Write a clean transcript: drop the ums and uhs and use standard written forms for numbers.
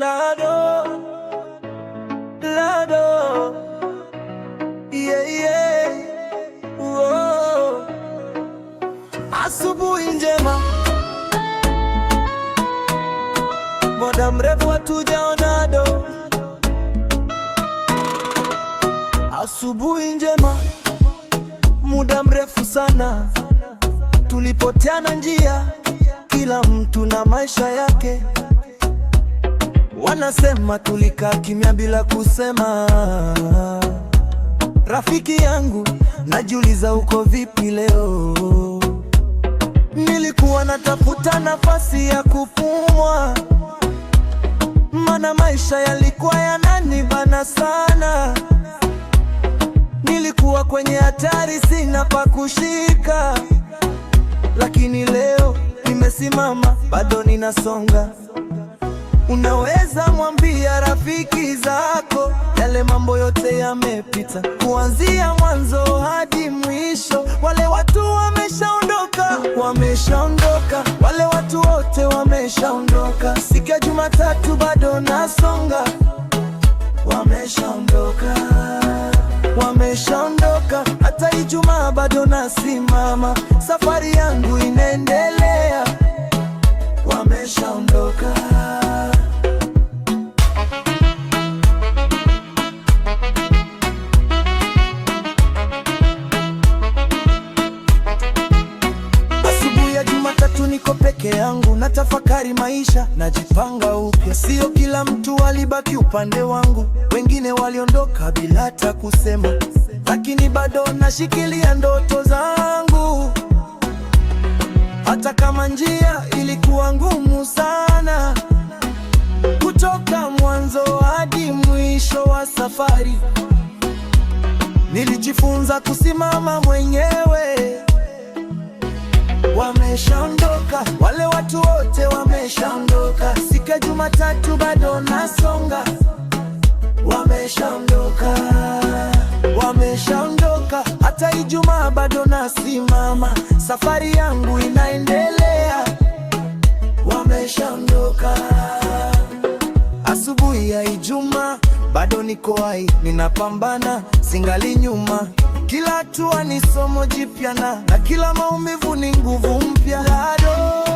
Lado, Lado, yeah, yeah. Whoa. Asubuhi njema, muda mrefu hatujaonana. Asubuhi njema, muda mrefu sana, tulipoteana njia, kila mtu na maisha yake. Wanasema tulikaa kimya bila kusema. Rafiki yangu, najiuliza uko vipi leo? Nilikuwa natafuta nafasi ya kupumua, maana maisha yalikuwa yananibana sana. Nilikuwa kwenye hatari, sina pa kushika, lakini leo nimesimama, bado ninasonga. Unaweza mwambia rafiki zako yale mambo yote yamepita, kuanzia mwanzo hadi mwisho. Wale watu wameshaondoka, wameshaondoka, wale watu wote wameshaondoka. Siku ya Jumatatu bado nasonga, wameshaondoka, wameshaondoka. Hata Ijumaa bado nasimama, safari yangu inaendelea, wameshaondoka. Niko peke yangu, natafakari maisha, najipanga upya. Sio kila mtu alibaki upande wangu, wengine waliondoka bila hata kusema, lakini bado nashikilia ndoto zangu. Hata kama njia ilikuwa ngumu sana, kutoka mwanzo hadi mwisho wa safari, nilijifunza kusimama mwenyewe. Wameshaondoka, wale watu wote wameshaondoka. Siku ya Jumatatu bado nasonga, wameshaondoka, wameshaondoka. Hata Ijumaa bado nasimama, safari yangu inaendelea, wameshaondoka. Asubuhi ya Ijumaa bado niko hai, ninapambana, singali nyuma. Kila hatua ni somo jipya, na kila maumivu ni nguvu mpya. Lado.